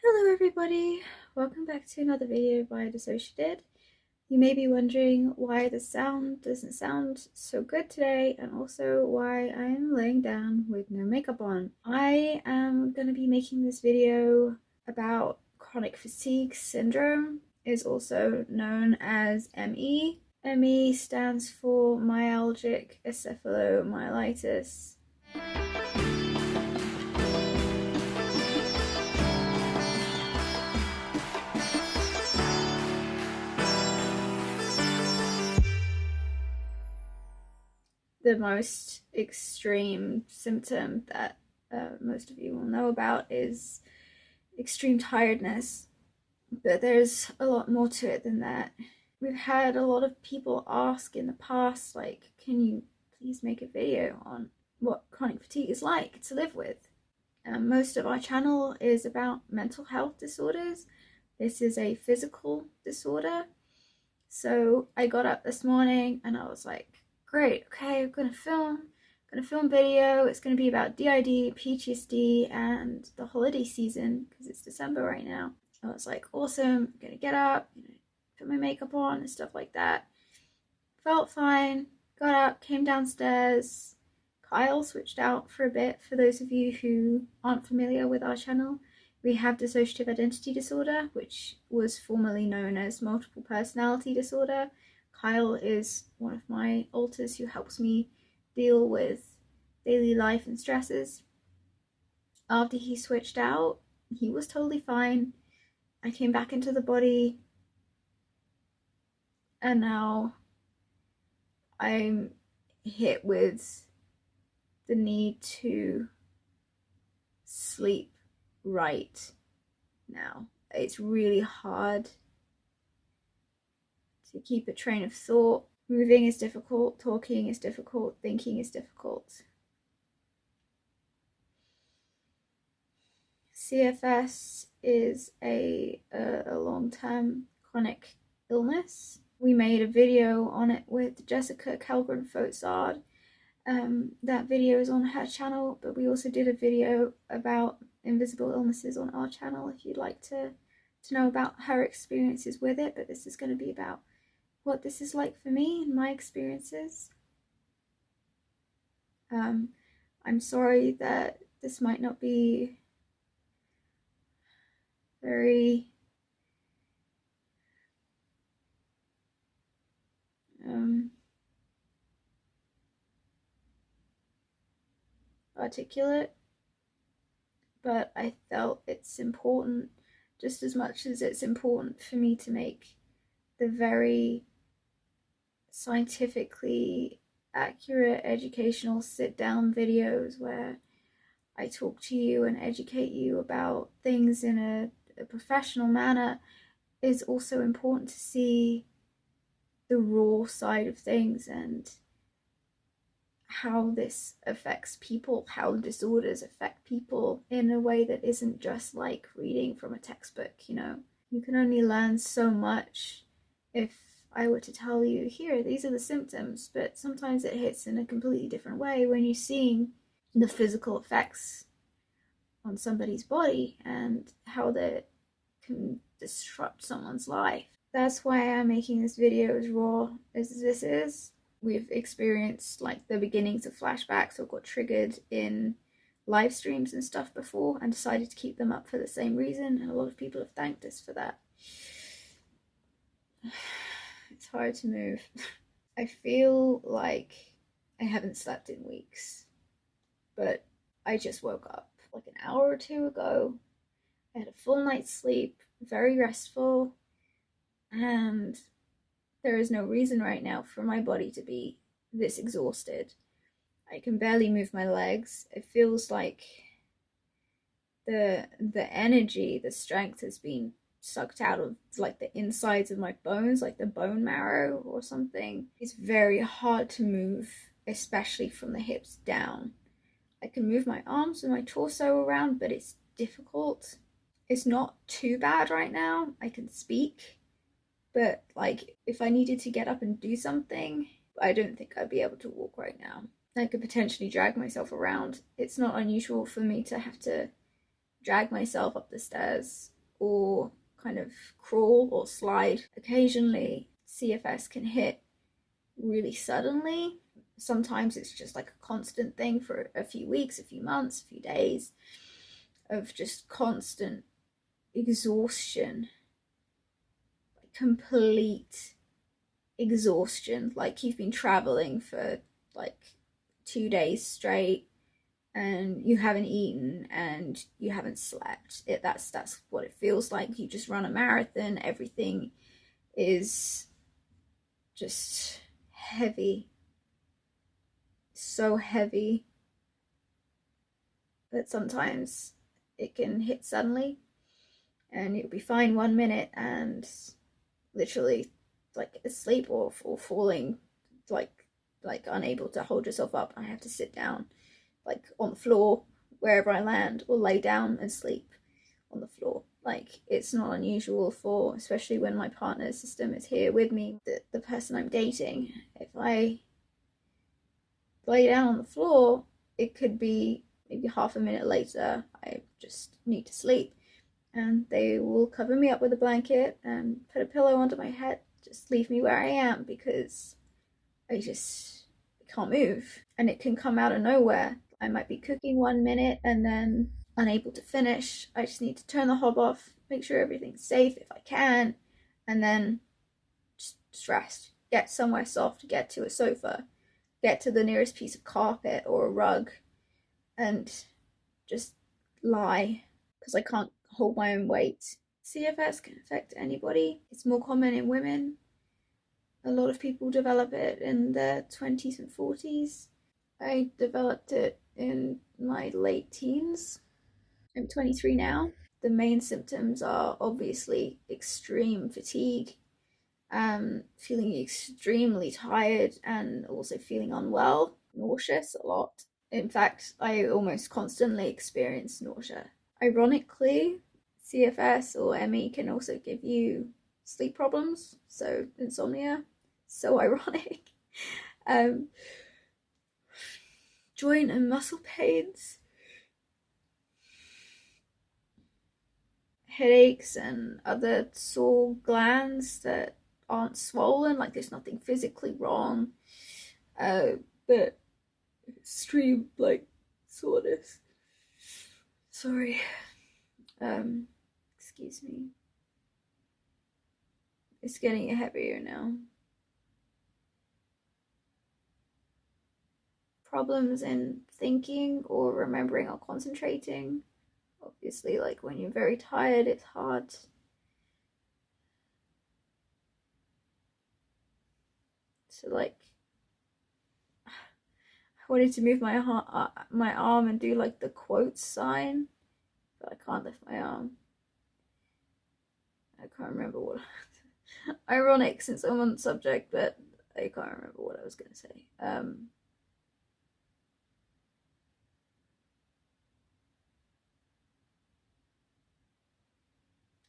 Hello everybody, welcome back to another video by DissociaDID. You may be wondering why the sound doesn't sound so good today and also why I am laying down with no makeup on. I am going to be making this video about chronic fatigue syndrome. It is also known as ME. ME stands for Myalgic Encephalomyelitis. The most extreme symptom that most of you will know about is extreme tiredness, but there's a lot more to it than that. We've had a lot of people ask in the past, like, can you please make a video on what chronic fatigue is like to live with? Most of our channel is about mental health disorders. This is a physical disorder. So I got up this morning and I was like, great, okay, I'm gonna film video. It's gonna be about DID, PTSD, and the holiday season because it's December right now. I was like, awesome, I'm gonna get up, put my makeup on and stuff like that. Felt fine, got up, came downstairs. Kyle switched out for a bit. For those of you who aren't familiar with our channel, we have dissociative identity disorder, which was formerly known as multiple personality disorder. Kyle is one of my alters who helps me deal with daily life and stresses. After he switched out, he was totally fine. I came back into the body, and now I'm hit with the need to sleep right now. It's really hard to keep a train of thought. Moving is difficult, talking is difficult, thinking is difficult. CFS is a long-term chronic illness. We made a video on it with Jessica Kellgren-Fotzard. That video is on her channel, but we also did a video about invisible illnesses on our channel if you'd like to know about her experiences with it. But this is going to be about what this is like for me and my experiences. I'm sorry that this might not be very articulate, but I felt it's important just as much as it's important for me to make the very scientifically accurate educational sit-down videos where I talk to you and educate you about things in a professional manner. Is also important to see the raw side of things and how this affects people, how disorders affect people in a way that isn't just like reading from a textbook. You can only learn so much if I were to tell you, here, these are the symptoms, but sometimes it hits in a completely different way when you're seeing the physical effects on somebody's body and how that can disrupt someone's life. That's why I'm making this video as raw as this is. We've experienced like the beginnings of flashbacks or got triggered in live streams and stuff before and decided to keep them up for the same reason, and a lot of people have thanked us for that. It's hard to move. I feel like I haven't slept in weeks, but I just woke up like an hour or two ago. I had a full night's sleep, very restful, and there is no reason right now for my body to be this exhausted. I can barely move my legs. It feels like the energy, the strength has been sucked out of like the insides of my bones, like the bone marrow or something. It's very hard to move, especially from the hips down. I can move my arms and my torso around, but it's difficult. It's not too bad right now. I can speak, but like if I needed to get up and do something, I don't think I'd be able to walk right now. I could potentially drag myself around. It's not unusual for me to have to drag myself up the stairs or kind of crawl or slide. Occasionally, CFS can hit really suddenly. Sometimes it's just like a constant thing for a few weeks, a few months, a few days of just constant exhaustion, complete exhaustion. Like you've been traveling for like 2 days straight and you haven't eaten and you haven't slept. That's what it feels like. You just run a marathon. Everything is just heavy, so heavy. But sometimes it can hit suddenly and you'll be fine 1 minute and literally like asleep or falling, like unable to hold yourself up. I have to sit down like on the floor wherever I land, or lay down and sleep on the floor. Like it's not unusual for, especially when my partner's system is here with me, the person I'm dating, if I lay down on the floor, it could be maybe half a minute later I just need to sleep, and they will cover me up with a blanket and put a pillow under my head, just leave me where I am, because I just can't move. And it can come out of nowhere. I might be cooking 1 minute and then unable to finish. I just need to turn the hob off, make sure everything's safe if I can, and then just rest. Get somewhere soft, get to a sofa, get to the nearest piece of carpet or a rug, and just lie, because I can't hold my own weight. CFS can affect anybody. It's more common in women. A lot of people develop it in their 20s and 40s. I developed it in my late teens. I'm 23 now. The main symptoms are obviously extreme fatigue, feeling extremely tired, and also feeling unwell, nauseous a lot. In fact, I almost constantly experience nausea. Ironically, CFS or ME can also give you sleep problems, so insomnia. So ironic. Joint and muscle pains, headaches, and other sore glands that aren't swollen, like there's nothing physically wrong, but extreme like soreness. Sorry. Excuse me. It's getting heavier now. Problems in thinking or remembering or concentrating. Obviously, like when you're very tired, it's hard to like. I wanted to move my arm and do like the quotes sign, but I can't lift my arm. I can't remember what. Ironic since I'm on the subject, but I can't remember what I was going to say.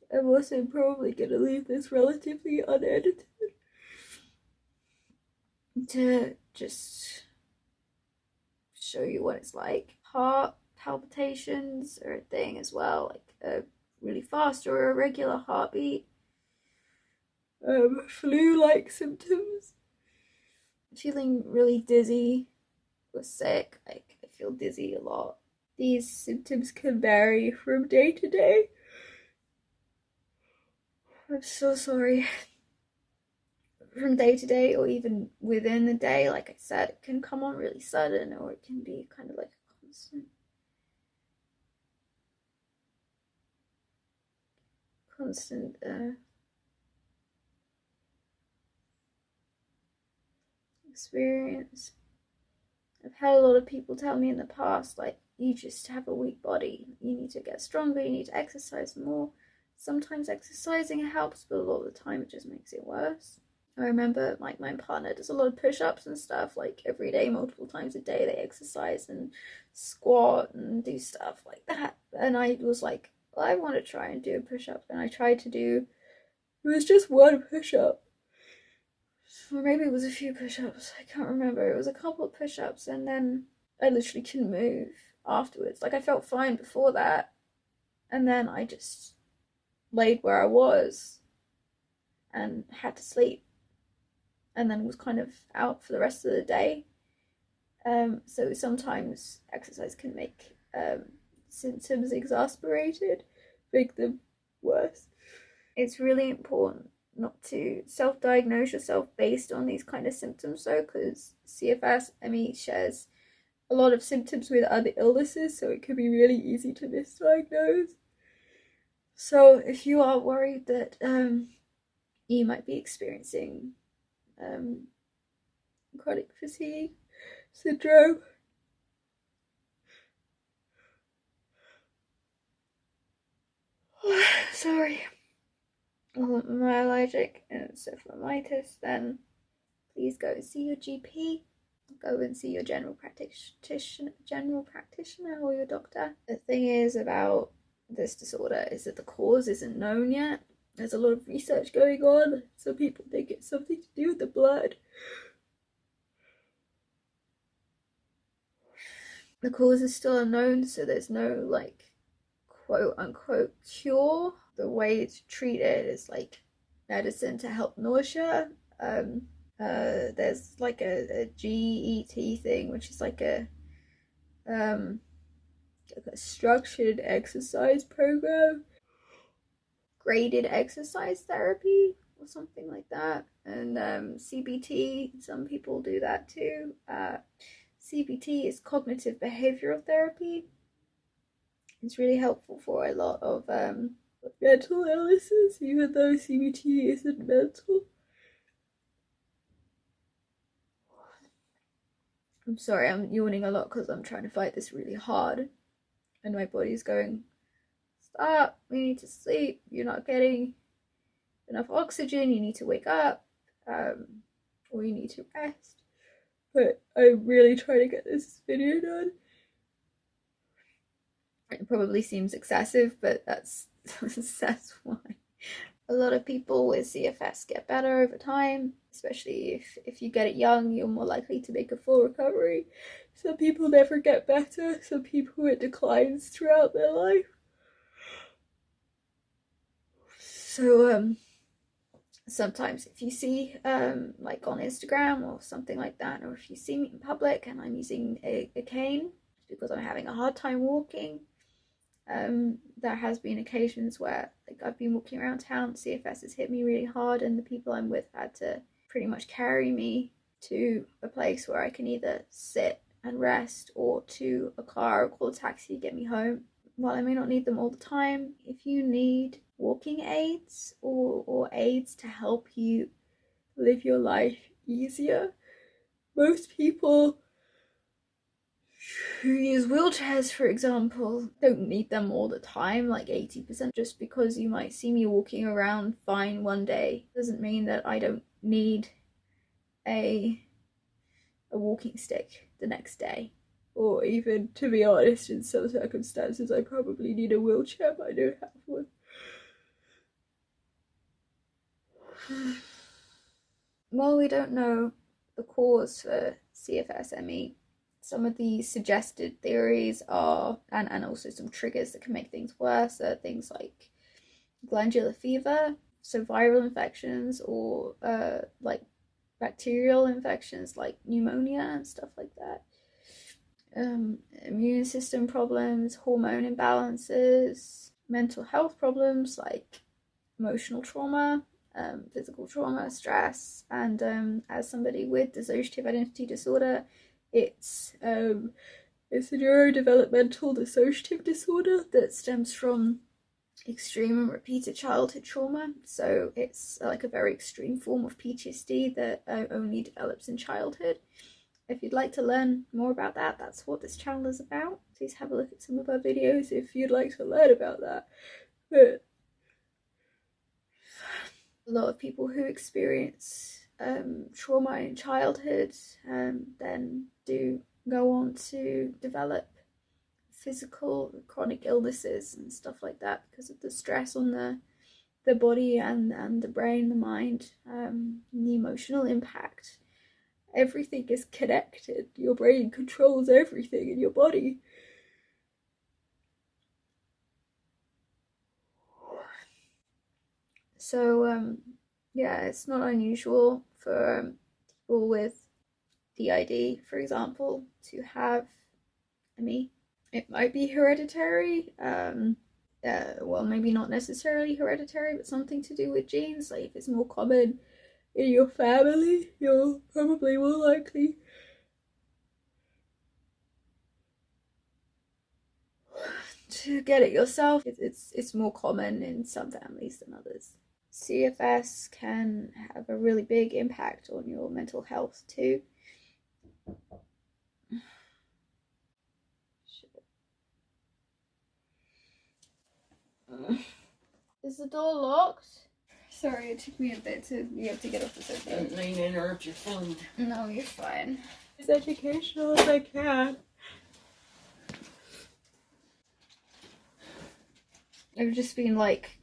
I'm also probably going to leave this relatively unedited to just show you what it's like. Heart palpitations are a thing as well, like a really fast or irregular heartbeat. Flu-like symptoms. Feeling really dizzy or sick. Like I feel dizzy a lot. These symptoms can vary from day to day. I'm so sorry. From day to day, or even within the day, like I said, it can come on really sudden, or it can be kind of like a constant experience. I've had a lot of people tell me in the past, like, you just have a weak body, you need to get stronger, you need to exercise more. Sometimes exercising helps, but a lot of the time it just makes it worse. I remember like my partner does a lot of push-ups and stuff, like every day, multiple times a day. They exercise and squat and do stuff like that. And I was like, well, I want to try and do a push-up. And I tried to do, it was just one push-up. Or maybe it was a few push-ups. I can't remember. It was a couple of push-ups, and then I literally couldn't move afterwards. Like I felt fine before that. And then I just laid where I was and had to sleep, and then was kind of out for the rest of the day. So sometimes exercise can make symptoms exasperated, make them worse. It's really important not to self-diagnose yourself based on these kind of symptoms though, because CFS ME shares a lot of symptoms with other illnesses, so it can be really easy to misdiagnose. So if you are worried that you might be experiencing chronic fatigue syndrome, sorry, myalgic encephalomyelitis, then please go and see your GP. Go and see your general practitioner or your doctor. The thing is about this disorder is that the cause isn't known yet. There's a lot of research going on. Some people think it's something to do with the blood. The cause is still unknown, so there's no like quote unquote cure. The way to treat it is like medicine to help nausea. There's like a GET thing, which is like a structured exercise program, graded exercise therapy or something like that, and CBT, some people do that too. CBT is cognitive behavioral therapy. It's really helpful for a lot of mental illnesses, even though CBT isn't mental. I'm sorry, I'm yawning a lot because I'm trying to fight this really hard and my body's going, stop, you need to sleep, you're not getting enough oxygen, you need to wake up, or you need to rest. But I'm really trying to get this video done. It probably seems excessive, but that's why. A lot of people with CFS get better over time, especially if you get it young, you're more likely to make a full recovery. Some people never get better, some people it declines throughout their life. So sometimes if you see like on Instagram or something like that, or if you see me in public and I'm using a cane because I'm having a hard time walking, there has been occasions where like I've been walking around town, CFS has hit me really hard, and the people I'm with had to pretty much carry me to a place where I can either sit and rest or to a car or call a taxi to get me home. While I may not need them all the time, if you need walking aids or aids to help you live your life easier, most people who use wheelchairs, for example, don't need them all the time, like 80%. Just because you might see me walking around fine one day doesn't mean that I don't need a walking stick the next day. Or even, to be honest, in some circumstances I probably need a wheelchair, but I don't have one. While we don't know the cause for CFS-ME, some of the suggested theories are, and also some triggers that can make things worse, are things like glandular fever, so viral infections, or like bacterial infections like pneumonia and stuff like that. Immune system problems, hormone imbalances, mental health problems like emotional trauma, physical trauma, stress, and as somebody with dissociative identity disorder, it's a neurodevelopmental dissociative disorder that stems from extreme and repeated childhood trauma. So it's like a very extreme form of PTSD that only develops in childhood. If you'd like to learn more about that, that's what this channel is about. Please have a look at some of our videos if you'd like to learn about that. But a lot of people who experience trauma in childhood then do go on to develop physical chronic illnesses and stuff like that because of the stress on the body and the brain, the mind, the emotional impact. Everything is connected. Your brain controls everything in your body. So yeah, it's not unusual for people with DID, for example, to have ME. It might be hereditary. Well, maybe not necessarily hereditary, but something to do with genes. Like if it's more common in your family, you're probably more likely to get it yourself. It's more common in some families than others. CFS can have a really big impact on your mental health too. Is the door locked? Sorry, it took me a bit to be able to get off the sofa. I didn't mean to interrupt your phone. No, you're fine. As educational as I can. I've just been like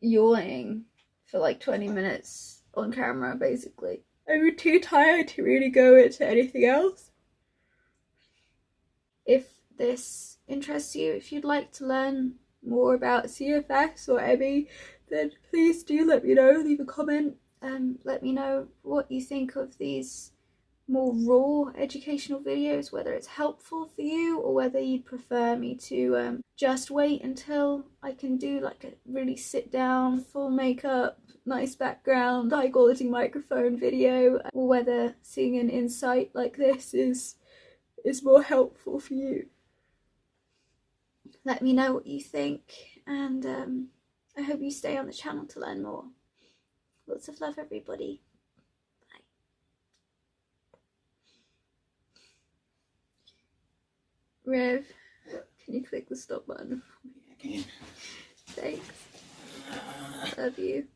yawning for like 20 minutes on camera, basically. I'm too tired to really go into anything else. If this interests you, if you'd like to learn more about CFS or ME, then please do let me know. Leave a comment and let me know what you think of these more raw educational videos, whether it's helpful for you or whether you'd prefer me to just wait until I can do like a really sit down, full makeup, nice background, high quality microphone video, or whether seeing an insight like this is more helpful for you. Let me know what you think, and I hope you stay on the channel to learn more. Lots of love, everybody. Rev, can you click the stop button? Yeah, I can. Thanks. Love you.